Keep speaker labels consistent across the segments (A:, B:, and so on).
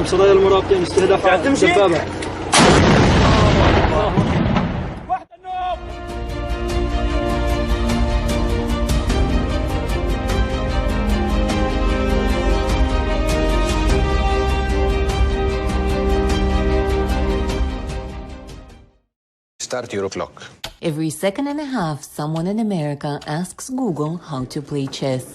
A: صدايا المراقبين استهداف دبابة.
B: Start your clock.
C: Every second and a half, someone in America asks Google how to play chess.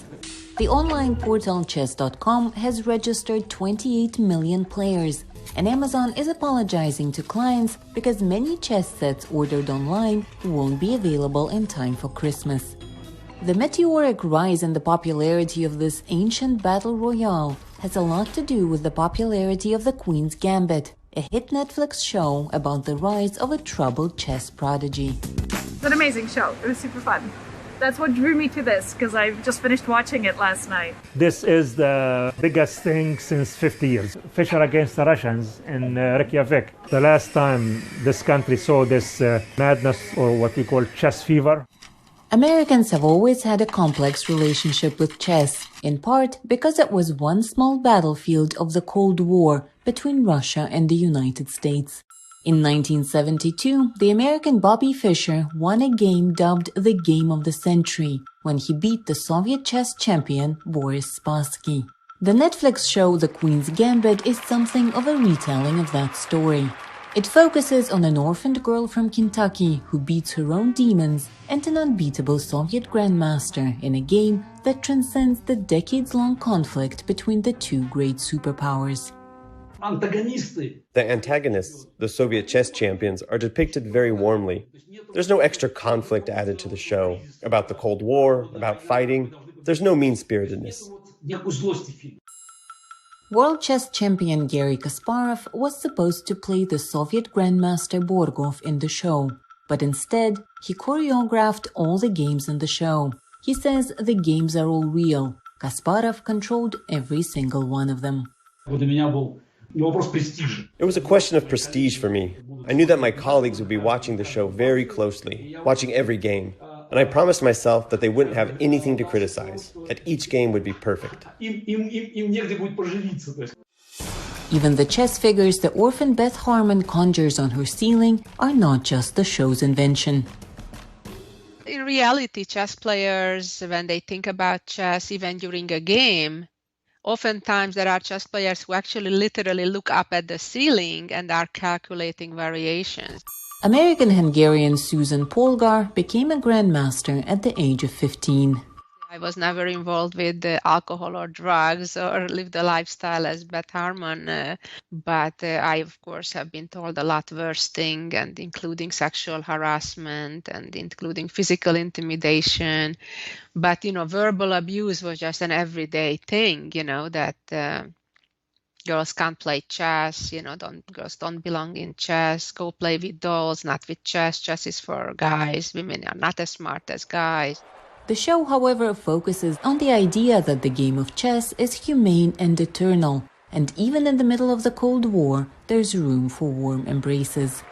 C: The online portal chess.com has registered 28 million players, and Amazon is apologizing to clients because many chess sets ordered online won't be available in time for Christmas. The meteoric rise in the popularity of this ancient battle royale has a lot to do with the popularity of the Queen's Gambit, a hit Netflix show about the rise of a troubled chess prodigy.
D: It's an amazing show. It was super fun. That's what drew me to this, because I've just finished watching it last night.
E: This is the biggest thing since 50 years. Fischer against the Russians in Reykjavik. The last time this country saw this madness, or what we call chess fever.
C: Americans have always had a complex relationship with chess, in part because it was one small battlefield of the Cold War between Russia and the United States. In 1972, the American Bobby Fischer won a game dubbed the Game of the Century when he beat the Soviet chess champion Boris Spassky. The Netflix show The Queen's Gambit is something of a retelling of that story. It focuses on an orphaned girl from Kentucky who beats her own demons and an unbeatable Soviet grandmaster in a game that transcends the decades-long conflict between the two great superpowers.
F: The antagonists, the Soviet chess champions, are depicted very warmly. There's no extra conflict added to the show about the Cold War, about fighting. There's no mean-spiritedness.
C: World chess champion Garry Kasparov was supposed to play the Soviet grandmaster Borgov in the show, but instead, he choreographed all the games in the show. He says the games are all real. Kasparov controlled every single one of them.
F: It was a question of prestige for me. I knew that my colleagues would be watching the show very closely, watching every game. And I promised myself that they wouldn't have anything to criticize, that each game would be perfect.
C: Even the chess figures the orphan Beth Harmon conjures on her ceiling are not just the show's invention.
G: In reality, chess players, when they think about chess, even during a game, oftentimes there are chess players who actually literally look up at the ceiling and are calculating variations.
C: American-Hungarian Susan Polgar became a grandmaster at the age of 15.
G: I was never involved with alcohol or drugs or lived a lifestyle as Beth Harmon, but I, of course, have been told a lot worse things, and including sexual harassment and including physical intimidation. But, verbal abuse was just an everyday thing, that girls can't play chess, girls don't belong in chess, go play with dolls, not with chess. Chess is for guys, women are not as smart as guys.
C: The show, however, focuses on the idea that the game of chess is humane and eternal, and even in the middle of the Cold War, there's room for warm embraces.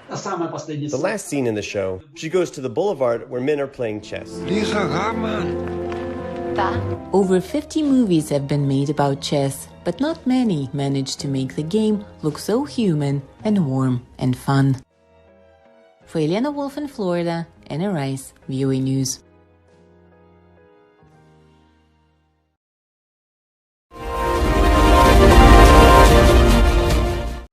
F: The last scene in the show, she goes to the boulevard where men are playing chess.
C: Over 50 movies have been made about chess, but not many managed to make the game look so human and warm and fun. For Elena Wolf in Florida, Anna Rice, VOA News.